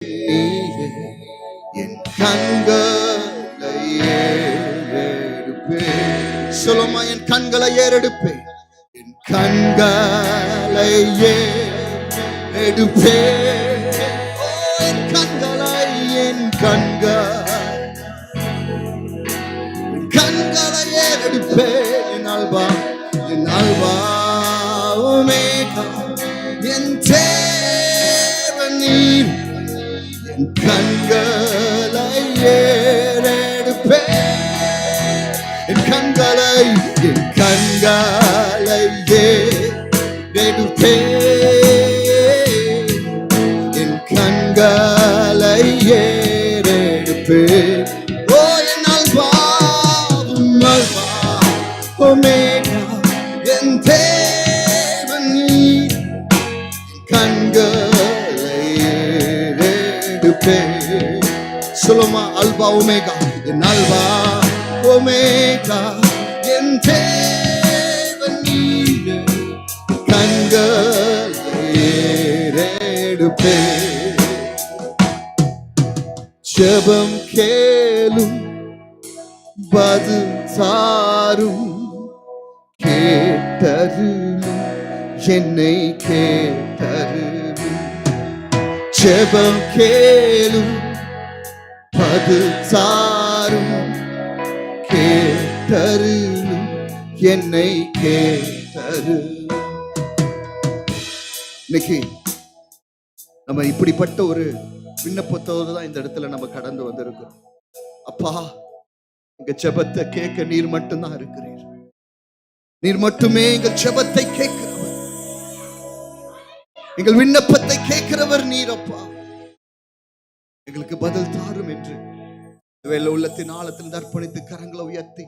என் கண்களை ஏறெடுப்பேன். சொல்லுமா, என் கண்களை ஏறெடுப்பேன். என் கண்களை ஏறெடுப்பேன். என் கண்களை ஏறெடுப்பேன். என் அல்பா ஒமேகா, என் தேவன் நீர். என் கண்களை ஏறெடுப்பேன். என் கண்களை ஏறெடுப்பேன். என் கண்களை ஏறெடுப்பேன். ஓ என் அல்பா ஒமேகா, என் தேவன் நீர். என் கண்களை ஏறெடுப்பேன். சொல்லுமா, அல்பா ஒமேகா, என் அல்பா ஒமேகா, என் தேவன் நீர். கண்களை ஏறெடுப்பேன். ஜெபம் கேளும், பதில் தாரும், கேட்டருளும், என்னை கேட்டருளும். ஜெபம் கேளும், பதில் தாரும், கேட்டருளும், என்னை கேட்டருளும். இன்னைக்கு நம்ம இப்படிப்பட்ட ஒரு விண்ணப்பத்தோடு தான் இந்த இடத்துல நம்ம கடந்து வந்திருக்கோம். அப்பா, எங்க ஜெபத்தை கேட்க நீர் மட்டும்தான் இருக்கிறீர். நீர் மட்டுமே எங்கள் ஜெபத்தை கேட்கிறவர், எங்கள் விண்ணப்பத்தை கேட்கிறவர் நீர். அப்பா, எங்களுக்கு பதில் தாரும் என்று வேலை உள்ளத்தின் ஆழத்தில் அர்ப்பணித்து கரங்களை உயர்த்தி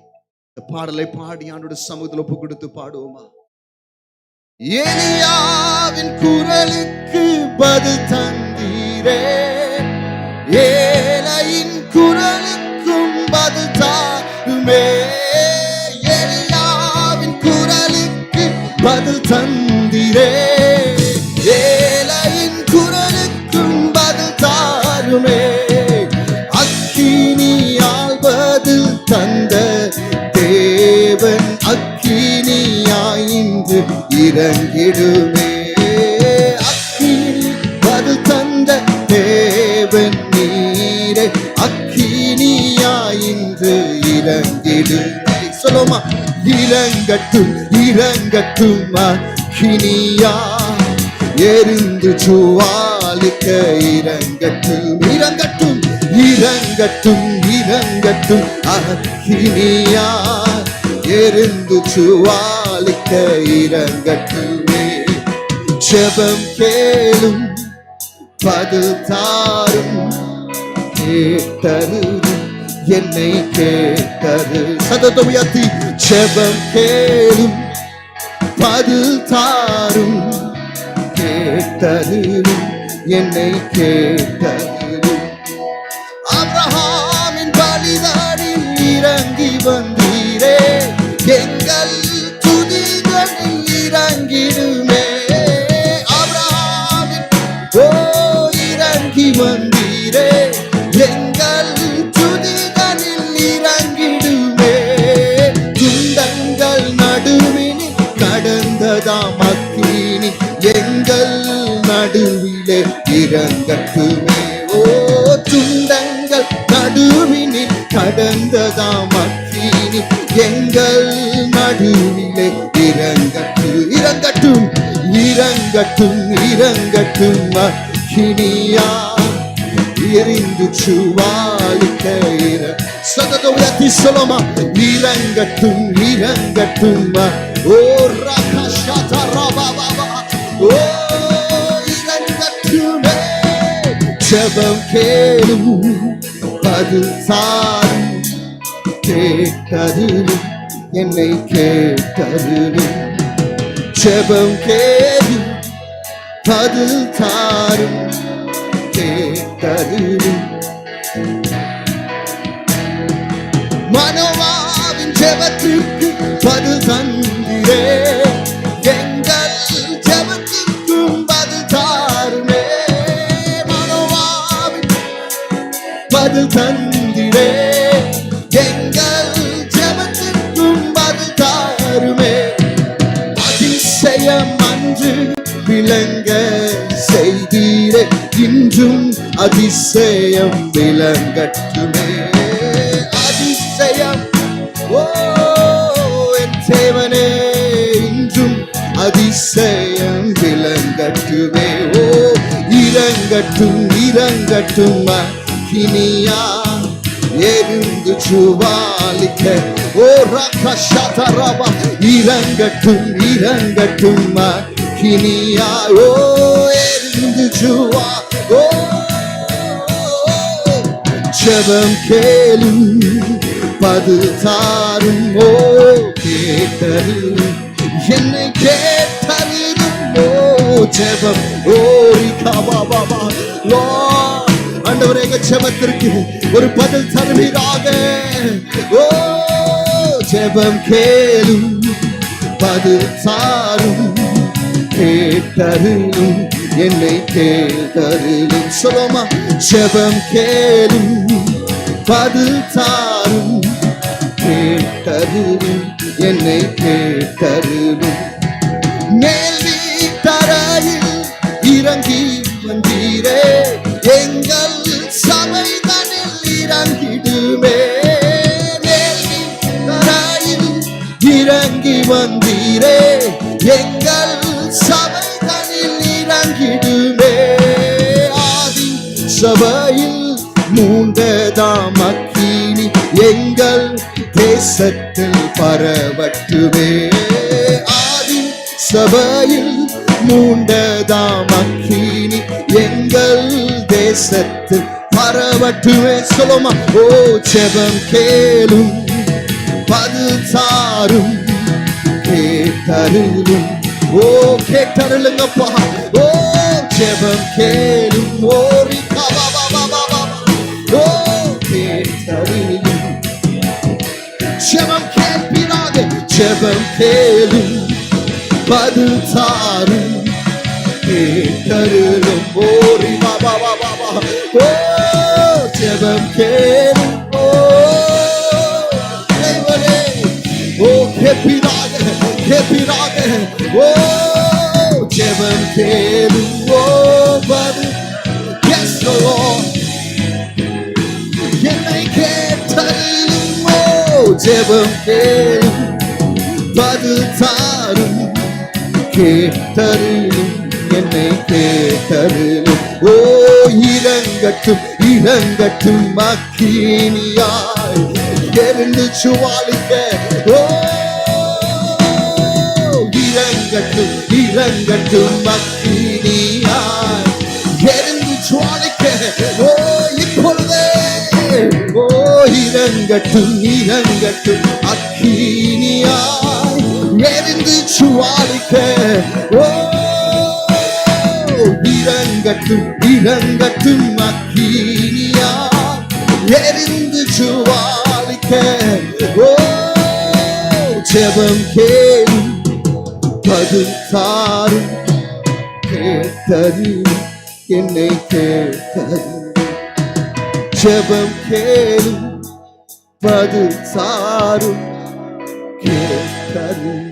இந்த பாடலை பாடி ஆண்டோட சமூகத்தில் ஒப்பு கொடுத்து பாடுவோமா? எலியாவின் குரலுக்கு பதில் தந்தீரே, ஏழையின் குரலுக்கும் பதில் தாருமே. எலியாவின் குரலுக்கு பதில் தந்தீரே, ஏழையின் குரலுக்கும் பதில் தாருமே. அக்கினியால் பதில் தந்த தேவன் அக்கினியாய் இன்று இறங்கிடுமே. அக்கினி பதில் தந்த தேவன் நீரே, அக்கினியாய் இன்று இறங்கிடுமே. சொல்லுமா, இறங்கட்டும் இறங்கட்டும் அக்கினியா, எரிந்து ஜுவாலிக்க இறங்கட்டும். இறங்கட்டும் இறங்கட்டும் இறங்கட்டும் அக்கினியா, எரிந்து ஜுவாலிக்க இறங்கட்டுமே. ஜெபம் கேளும், பதில் தாரும், கேட்டருளும், என்னை கேட்டரு. சத்தத்தை உயர்த்தி, ஜெபம் கேளும், பதில் தாரும், கேட்டருளும், என்னை கேட்டருளும். ஆபிரகாமின் பலிதானில் இறங்கி வந்தீரே, எங்கள் துதிகளில் இறங்கிடுமே. ஆபிரகாமின் இறங்கி வந்தீரே, எங்கள் துதிகளில் இறங்கிடுமே. துண்டங்கள் நடுவினில் கடந்ததாம் அக்கினி, எங்கள் நடுவிலே இறங்கட்டுமே. ஓ துண்டங்கள் நடுவினில் கடந்ததாம் அக்கினி, எங்கள் நடுவிலே இறங்கட்டும். இறங்கட்டும் இறங்கட்டும் இறங்கட்டும் அக்கினியா, எரிந்து ஜுவாலிக்க சத்தத்தை உயர்த்தி சொல்லுமா, இறங்கட்டும் இறங்கட்டும். ஓ ரகஷத ரபாபா, ஓ இறங்கட்டுமே. ஜெபம் கேளும், பதில் தாரும், கேட்டருளும், என்னை கேட்டருளும். ஜெபம் கேளும், பதில் தாரும், கேட்டருளும். மனோவாவின் ஜெபத்திற்கு பதில் தந்தீரே, எங்கள் ஜெபத்திற்கும் பதில் தாருமே. மனோவா பதில் தந்திரே, எங்கள் ஜெபத்திற்கும் பதில் தாருமே. அதிசயம் அன்று விளங்க செய்தீரே, இன்றும் அதிசயம் விளங்கட்டுமே. அதிசயம் ஓ என் தேவனே, இன்றும் அதிசயம் விளங்கட்டுமே. ஓ இறங்கட்டும் இறங்கட்டும் அக்கினியா எரிந்து ஜுவாலிக்க. ஓ ரகஷதரபா இறங்கட்டும் இறங்கட்டும் அக்கினியா ஓ எரிந்து ஜுவா. ஓ ஜெபம் கேளும் பதில் தாரும். ஓ கேட்டருளும் என்னை கேட்டருளும். ஓ ஜெபம் ஓ ரிகாபாபா லோ ஆண்டவரே, எங்க ஜெபத்திற்கு ஒரு பதில் தருவீராக. ஓ ஜெபம் கேளும் பதில் தாரும், கேட்டருளும் என்னை கேட்டருளும். சொல்லுமா, ஜெபம் கேளும் பதில் தாரும், கேட்டருளும் என்னை கேட்டருளும். மேல் வீட்டறையில் இறங்கி வந்தீரே, எங்கள் சபைதனில் இறங்கிடுமே. மேல் வீட்டறையில் இறங்கி வந்தீரே, எங்கள் சபைதனில் இறங்கிடுமே. ஆதி சபையில் மூண்டதாம் அக்கினி எங்கள் தேசத்தில் பரவட்டுமே. ஆதி சபையில் மூண்டதாம் அக்கினி எங்கள் தேசத்தில் பரவட்டுமே. சொல்லுமா, ஓ ஜெபம் கேளும் பதில் தாரும், கேட்டருளும். ஓ கேட்டருளுங்கப்பா. ஓ ஜெபம் கேளும். ஓ ரிகாபாபாபாபா ஓ கேட்டருளும். ஜெபம் கேட்பீராக. ஜெபம் கேளும் பதில் தாரும், கேட்டருளும். ஓ ரிகாபாபாபா ஓ ஜெபம் கேளும். ஓ தேவனே, ஓ கேட்பீராக கேட்பீராக. ஓ ஜெபம் கேளும். ஓ பதில் yes Lord என்னை கேட்டருளும். ஓ ஜெபம் கேளும் பதில் தாரும், கேட்டருளும் என்னை கேட்டருளும். ஓ இறங்கட்டும் இறங்கட்டும் அக்கினியாய் எரிந்து ஜுவாலிக்க. ஓ இறங்கட்டும் இறங்கட்டும் அக்கினியாய் எரிந்து ஜுவாலிக்க. ஓ இப்பொழுதே ஓ இறங்கட்டும் இறங்கட்டும் அக்கினியாய் எரிந்து ஜுவாலிக்க. ஓ இறங்கட்டும் இறங்கட்டும் அக்கினியாய் எரிந்து ஜுவாலிக்க. ஓ ஜெபம் கேளும் பதில் தாரும், கேட்டருளும் என்னை கேட்டருளும். ஜெபம் கேளும் பதில் தாரும், கேட்டருளும்.